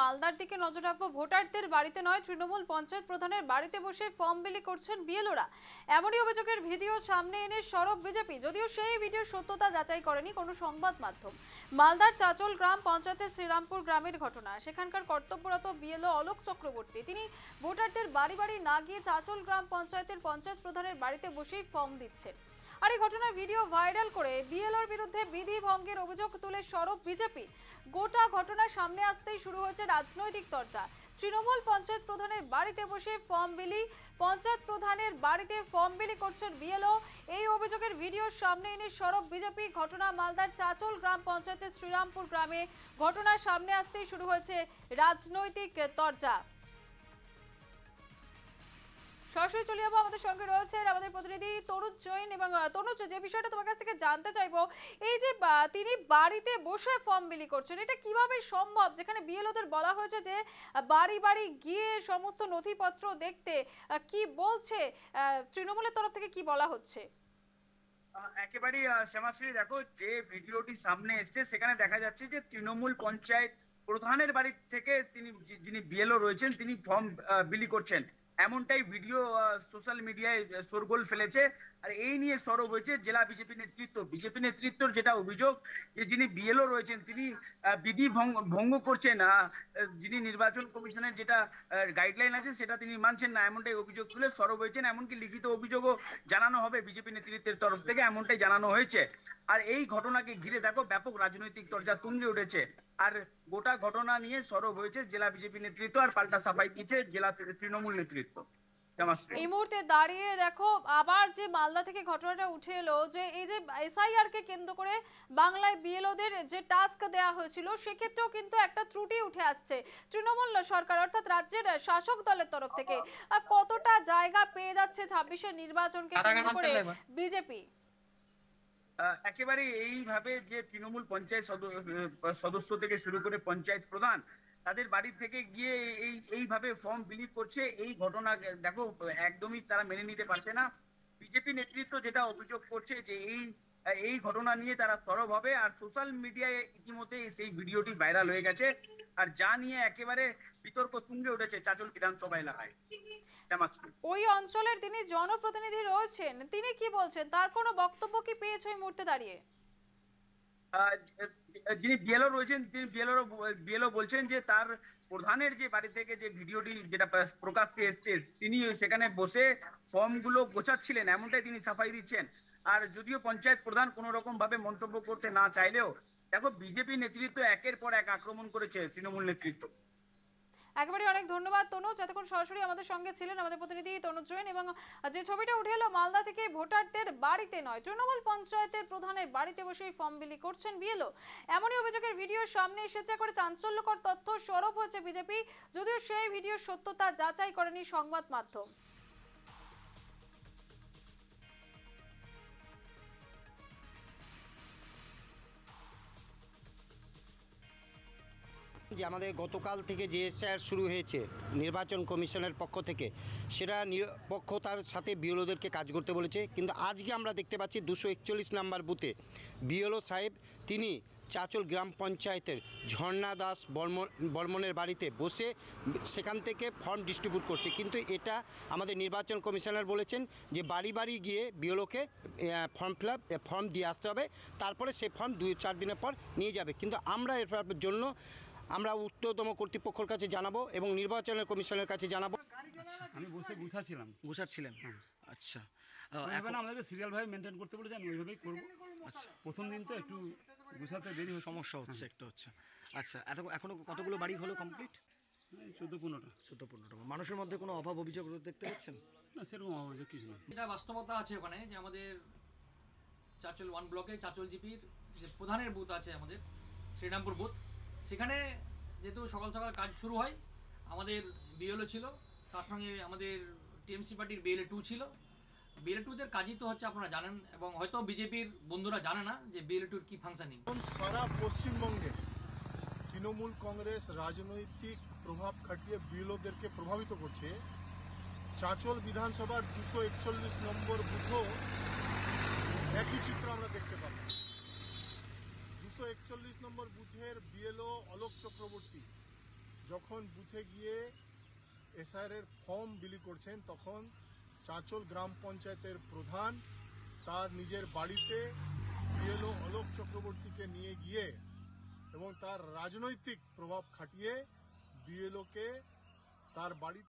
মালদার দিকে নজর রাখবো। ভোটারদের বাড়িতে নয়, তৃণমূল পঞ্চায়েত প্রধানের বাড়িতে বসে ফর্ম বিলি করছেন বিএলওরা। এমনই অভিযোগের ভিডিও সামনে এনে সরব বিজেপি, যদিও সেই ভিডিওর সত্যতা যাচাই করেনি কোনো সংবাদ মাধ্যম। মালদার চাচল গ্রাম পঞ্চায়েতের শ্রীরামপুর গ্রামের ঘটনা। সেখানকার কর্তব্যরত বিএলও অলোক চক্রবর্তী তিনি ভোটারদের বাড়ি বাড়ি না গিয়ে চাচল গ্রাম পঞ্চায়েতের পঞ্চায়েত প্রধানের বাড়িতে বসেই ফর্ম দিচ্ছেন। আর এই ঘটনার ভিডিও ভাইরাল করে বিএলওর বিরুদ্ধে বিধি ভঙ্গের অভিযোগ তুলে সরব বিজেপি। গোটা ঘটনা সামনে আসতেই শুরু হয়েছে রাজনৈতিক চর্চা। তৃণমূল পঞ্চায়েত প্রধানের বাড়িতে বসে ফর্ম বিলি, পঞ্চায়েত প্রধানের বাড়িতে ফর্ম বিলি করছেন বিএলও। এই অভিযোগের ভিডিও সামনে এনে সরব বিজেপি। ঘটনা মালদার চাচল গ্রাম পঞ্চায়েতের শ্রীরামপুর গ্রামে। ঘটনা সামনে আসতেই শুরু হয়েছে রাজনৈতিক চর্চা। সরাসরি চলে যাবো, আমাদের সঙ্গে রয়েছে আমাদের প্রতিনিধি তনুজ জৈন। এবং তনুজ, যে বিষয়টা তোমার কাছ থেকে জানতে চাইবো, এই যে তিনি বাড়িতে বসে ফর্ম বিলি করছেন, এটা কিভাবে সম্ভব, যেখানে বিএলওদের বলা হয়েছে যে বাড়ি বাড়ি গিয়ে সমস্ত নথিপত্র দেখতে? কি বলছে তৃণমূলের তরফ থেকে, কি বলা হচ্ছে? একেবারে শ্যামাশ্রী, দেখো যে ভিডিওটি সামনে এসছে সেখানে দেখা যাচ্ছে যে তৃণমূল পঞ্চায়েত প্রধানের বাড়ি থেকে যিনি বিএলও রয়েছেন তিনি ফর্ম বিলি করছেন, এমনটাই ভিডিও সোশ্যাল মিডিয়ায় শোরগোল ফেলেছে। আর এই নিয়ে সরব হয়েছে জেলা বিজেপি নেতৃত্বর যেটা অভিযোগ যে যিনি বিএলও রয়েছেন তিনি বিধি ভঙ্গ করছেন, যিনি নির্বাচন কমিশনের যেটা গাইডলাইন আছে সেটা তিনি মানছেন না, এমনটাই অভিযোগ তুলে সরব হয়েছেন। এমনকি লিখিত অভিযোগও জানানো হবে বিজেপি নেতৃত্বের তরফ থেকে, এমনটাই জানানো হয়েছে। আর এই ঘটনাকে ঘিরে দেখো ব্যাপক রাজনৈতিক চর্চা তুঙ্গে উঠেছে। আর গোটা ঘটনা নিয়ে সরব হয়েছে জেলা বিজেপি নেতৃত্ব, আর পাল্টা সাফাই দিয়েছে জেলা তৃণমূল নেতৃত্ব। এই মুহূর্তে দাঁড়িয়ে দেখো আবার যে মালদা থেকে ঘটনাটা উঠে এলো, যে এই যে এসআইআর কে কেন্দ্র করে বাংলায় বিএলওদের যে টাস্ক দেওয়া হয়েছিল, সেক্ষেত্রেও কিন্তু একটা ত্রুটি উঠে আসছে তৃণমূল সরকার অর্থাৎ রাজ্যের শাসক দলের তরফ থেকে। কতটা জায়গা পেয়ে যাচ্ছে 26-এর নির্বাচনকে কেন্দ্র করে বিজেপি? একেবারে এইভাবে যে তৃণমূল পঞ্চায়েত সদস্য থেকে শুরু করে পঞ্চায়েত প্রধান তাদের বাড়ি থেকে গিয়ে এইভাবে ফর্ম বিলি করছে, এই ঘটনা দেখো একদমই তারা মেনে নিতে পারছে না। বিজেপি নেতৃত্ব যেটা অভিযোগ করছে যে এই ঘটনা নিয়ে তারা সরব হবে। আর সোশ্যাল মিডিয়ায় ইতিমধ্যে সেই ভিডিওটি ভাইরাল হয়ে গেছে, আর যা নিয়ে একেবারে বিতর্ক তুঙ্গে উঠেছে চাচল বিধানসভা এলাকায়। ওই অঞ্চলের তিনি জনপ্রতিনিধি রয়েছেন, তিনি কি বলছেন, তার কোনো বক্তব্য কি পেয়েছে এই মুহূর্তে দাঁড়িয়ে? যিনি বিএলও রয়েছেন তিনি বিএলও বলছেন যে তার প্রধানের যে বাড়ি থেকে যে ভিডিওটি যেটা প্রকাশ্যে এসছে তিনি সেখানে বসে ফর্ম গুলো গোছাচ্ছিলেন, এমনটাই তিনি সাফাই দিচ্ছেন। আর যদিও পঞ্চায়েত প্রধান কোনো রকম ভাবে মন্তব্য করতে না চাইলেও দেখো বিজেপি নেতৃত্ব একের পর এক আক্রমণ করেছে তৃণমূল নেতৃত্ব। একেবারে অনেক ধন্যবাদ তনুজ, এতক্ষণ সরাসরি আমাদের সঙ্গে ছিলেন আমাদের প্রতিনিধি তনুজ জৈন। এবং যে ছবিটা উঠে এলো মালদা থেকে, ভোটারদের বাড়িতে নয়, তৃণমূল পঞ্চায়েতের প্রধানের বাড়িতে বসেই ফর্ম বিলি করছেন বিএলও, এমনই অভিযোগের ভিডিও সামনে এসেছে। করে চাঞ্চল্যকর তথ্য সরব হয়েছে বিজেপি, যদিও সেই ভিডিওর সত্যতা যাচাই করেনি সংবাদ মাধ্যম। যে আমাদের গতকাল থেকে যে এসআইআর শুরু হয়েছে নির্বাচন কমিশনের পক্ষ থেকে, সেটা নিরপেক্ষতার সাথে বিএলওদেরকে কাজ করতে বলেছে। কিন্তু আজকে আমরা দেখতে পাচ্ছি 241 নম্বর বুথে বিএলও সাহেব তিনি চাচল গ্রাম পঞ্চায়েতের ঝর্ণা দাস বর্মনের বাড়িতে বসে সেখান থেকে ফর্ম ডিস্ট্রিবিউট করছে। কিন্তু এটা আমাদের নির্বাচন কমিশনার বলেছেন যে বাড়ি বাড়ি গিয়ে বিএলওকে ফর্ম দিয়ে আসতে হবে, তারপরে সেই ফর্ম 2-4 দিনের পর নিয়ে যাবে। কিন্তু আমরা এর জন্য আমরা উচ্চতম কর্তৃপক্ষের কাছে জানাবো এবং নির্বাচনের কমিশনের কাছে জানাবো। আমি বসে গুছাচ্ছিলাম। হ্যাঁ, আচ্ছা। এখন আমাদের সিরিয়াল ভাবে মেনটেন করতে বলেছে, আমি ওইভাবেই করবো। আচ্ছা, প্রথম দিন তো একটু গুছাতে দেরি সমস্যা হচ্ছে একটু। আচ্ছা, এখনো কতগুলো বাড়ি হলো কমপ্লিট? 14-15টা। মানুষের মধ্যে কোনো অভাব অভিযোগ দেখতে পাচ্ছেন না? সেরকম অভিযোগ কিছু নেই। এটা বাস্তবতা আছে ওখানে, যে আমাদের চাচল 1 ব্লকে চাচল জিপির যে প্রধানের বুথ আছে আমাদের শ্রীরামপুর বুথ, সেখানে যেহেতু সকাল সকাল কাজ শুরু হয়, আমাদের বিএলও ছিল, তার সঙ্গে আমাদের টিএমসি পার্টির বিএলএ2 ছিল। বিএলএ2দের কাজই তো হচ্ছে আপনারা জানেন, এবং হয়তো বিজেপির বন্ধুরা জানে না যে বিএলএ2-র কি ফাংশনিং। সারা পশ্চিমবঙ্গে তৃণমূল কংগ্রেস রাজনৈতিক প্রভাব খাটিয়ে বিএলওদেরকে প্রভাবিত করছে। চাচল বিধানসভার 241 নম্বর বুথও একই চিত্র আমরা দেখতে পাবো। 241 নম্বর বুথের বিএলও অলোক চক্রবর্তী যখন বুথে গিয়ে এসআইআর ফর্ম বিলি করছেন তখন চাঁচল গ্রাম পঞ্চায়েতের প্রধান তার নিজের বাড়িতে বিএলও অলোক চক্রবর্তীকে নিয়ে গিয়ে এবং তার রাজনৈতিক প্রভাব খাটিয়ে বিএলওকে তার বাড়ি